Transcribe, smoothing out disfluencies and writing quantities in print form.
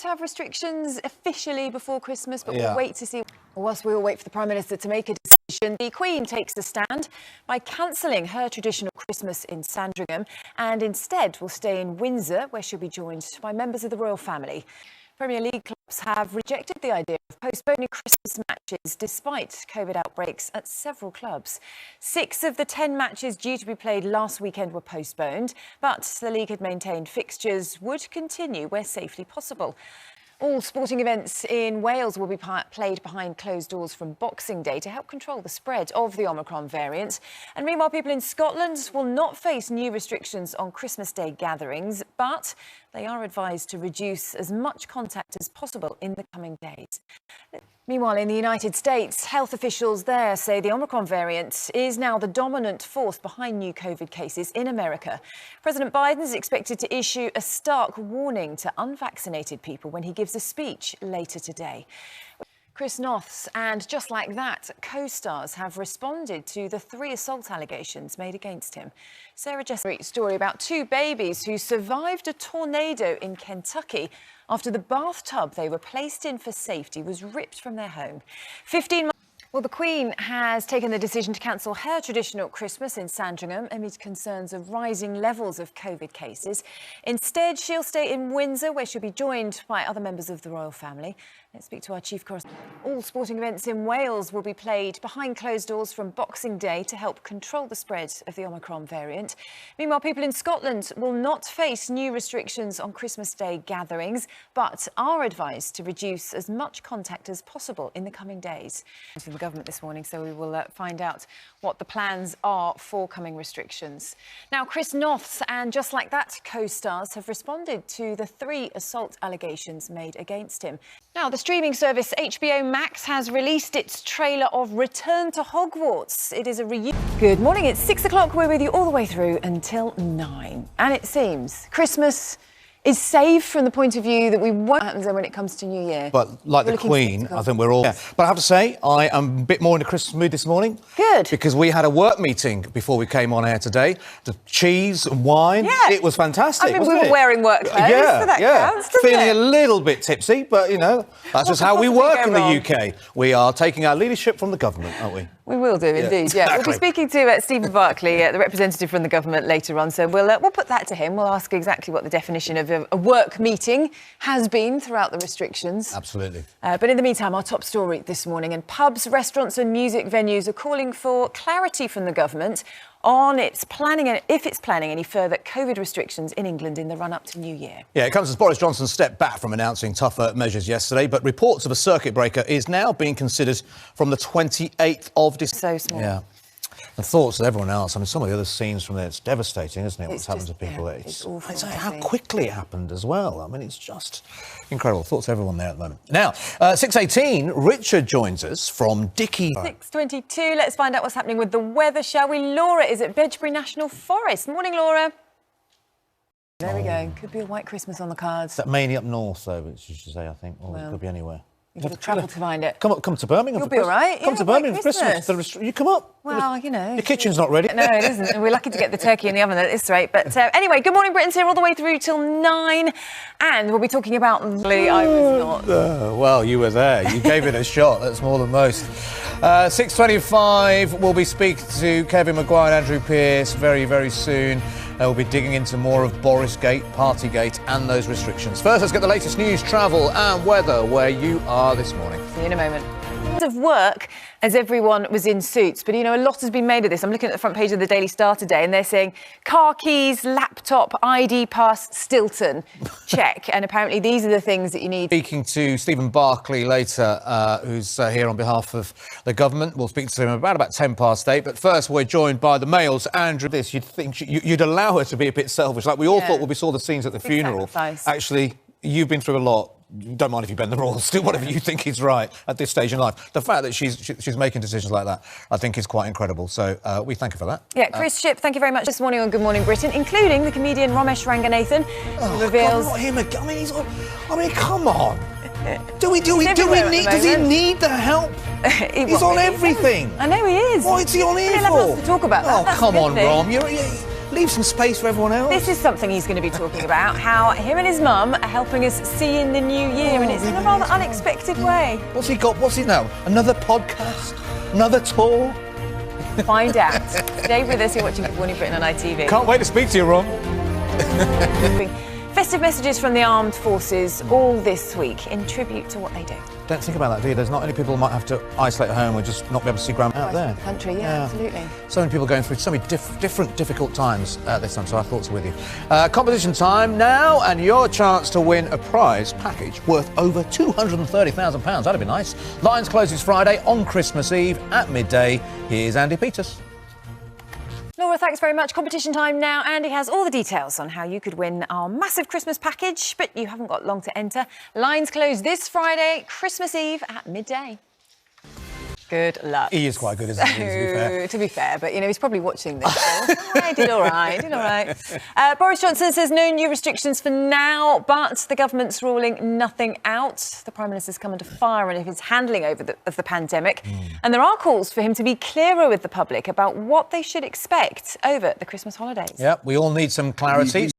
to have restrictions officially before Christmas, but we'll wait to see. Whilst we all wait for the Prime Minister to make a decision, the Queen takes a stand by cancelling her traditional Christmas in Sandringham and instead will stay in Windsor, where she'll be joined by members of the royal family. Premier League clubs have rejected the idea of postponing Christmas matches despite COVID outbreaks at several clubs. 6 of the 10 matches due to be played last weekend were postponed, but the league had maintained fixtures would continue where safely possible. All sporting events in Wales will be played behind closed doors from Boxing Day to help control the spread of the Omicron variant. And meanwhile, people in Scotland will not face new restrictions on Christmas Day gatherings, but they are advised to reduce as much contact as possible in the coming days. Meanwhile, in the United States, health officials there say the Omicron variant is now the dominant force behind new COVID cases in America. President Biden is expected to issue a stark warning to unvaccinated people when he gives a speech later today. Chris Noth's and Just Like That co-stars have responded to the 3 assault allegations made against him. Sarah Jessica's story about 2 babies who survived a tornado in Kentucky after the bathtub they were placed in for safety was ripped from their home. 15 months. Well, the Queen has taken the decision to cancel her traditional Christmas in Sandringham amid concerns of rising levels of COVID cases. Instead, she'll stay in Windsor, where she'll be joined by other members of the royal family. Let's speak to our chief correspondent. All sporting events in Wales will be played behind closed doors from Boxing Day to help control the spread of the Omicron variant. Meanwhile, people in Scotland will not face new restrictions on Christmas Day gatherings, but are advised to reduce as much contact as possible in the coming days. From the government this morning, so we will find out what the plans are for coming restrictions. Now, Chris Noth's and Just Like That co-stars have responded to the 3 assault allegations made against him. Now, the streaming service HBO Max has released its trailer of Return to Hogwarts. It is a reunion. Good morning, it's 6 o'clock. We're with you all the way through until 9. And it seems Christmas is safe from the point of view that we won't happen when it comes to New Year. But like the Queen, I think we're all... Yeah. But I have to say, I am a bit more in a Christmas mood this morning. Good. Because we had a work meeting before we came on air today. The cheese and wine. Yeah. It was fantastic, we were wearing work clothes, so that counts, doesn't Feeling it? a little bit tipsy, but, you know, that's just how we work in the UK. We are taking our leadership from the government, aren't we? We will do, indeed, Exactly. We'll be speaking to Stephen Barclay, the representative from the government, later on, so we'll put that to him. We'll ask exactly what the definition of a work meeting has been throughout the restrictions. Absolutely. But in the meantime, our top story this morning, and pubs, restaurants and music venues are calling for clarity from the government on its planning and if it's planning any further COVID restrictions in England in the run-up to New Year. Yeah, it comes as Boris Johnson stepped back from announcing tougher measures yesterday, but reports of a circuit breaker is now being considered from the 28th of December. So small. Yeah. The thoughts of everyone else. I mean, some of the other scenes from there, it's devastating, isn't it, what's happened to people? Yeah, it's awful. It's how quickly it happened as well. I mean, it's just incredible. Thoughts of everyone there at the moment. Now, 6:18, Richard joins us from Dickey. 6:22, let's find out what's happening with the weather, shall we? Laura is at Bedgebury National Forest. Morning, Laura. There we go. Could be a white Christmas on the cards. That mainly up north, though, which you should say, I think. Or it could be anywhere. You've got to travel to find it. Come to Birmingham. You'll be all right. Come to Birmingham for Christmas. You come up. Well, you know. Your kitchen's not ready. No, it isn't. And we're lucky to get the turkey in the oven at this rate. But anyway, Good Morning Britain's here all the way through till 9. And we'll be talking about... I was not. Well, you were there. You gave it a shot. That's more than most. 6:25, we'll be speaking to Kevin Maguire and Andrew Pearce very, very soon. We'll be digging into more of Borisgate, Partygate and those restrictions. First, let's get the latest news, travel and weather where you are this morning. See you in a moment. Of work as everyone was in suits, but you know, a lot has been made of this. I'm looking at the front page of the Daily Star today and they're saying car keys, laptop, ID pass, Stilton, check. And apparently these are the things that you need. Speaking to Stephen Barclay later, who's here on behalf of the government. We'll speak to him about 10 past 8. But first, we're joined by the Mail's Andrew. You'd think you'd allow her to be a bit selfish, like we all thought when we saw the scenes at the funeral. Sacrifice. Actually, you've been through a lot. Don't mind if you bend the rules. Do whatever you think is right at this stage in life. The fact that she's making decisions like that, I think, is quite incredible. So we thank her for that. Yeah, Chris Shipp, thank you very much this morning on Good Morning Britain, including the comedian Ramesh Ranganathan, who reveals... God, not him again. I mean, he's on... I mean, come on. Does he need the help? He's on everything. I know he is. What is he on here for? He'll have lots to talk about. Oh, come on, Rom. leave some space for everyone else. This is something he's going to be talking about, how him and his mum are helping us see in the new year, and it's in a rather unexpected way. What's he got? What's he now? Another podcast? Another tour? Find out. Stay with us. You're watching Good Morning Britain on ITV. Can't wait to speak to you, Ron. Festive messages from the armed forces all this week in tribute to what they do. Don't think about that, do you? There's not many people who might have to isolate at home or just not be able to see grandma out there. The country, yeah, absolutely. So many people going through so many different difficult times this time, so our thoughts are with you. Competition time now, and your chance to win a prize package worth over £230,000. That'd be nice. Lines closes Friday on Christmas Eve at midday. Here's Andy Peters. Laura, thanks very much. Competition time now. Andy has all the details on how you could win our massive Christmas package, but you haven't got long to enter. Lines close this Friday, Christmas Eve at midday. Good luck. He is quite good, isn't he, to be fair? To be fair, but, you know, he's probably watching this. I did all right. Boris Johnson says no new restrictions for now, but the government's ruling nothing out. The Prime Minister's come under fire on his handling of the pandemic. And there are calls for him to be clearer with the public about what they should expect over the Christmas holidays. Yeah, we all need some clarity.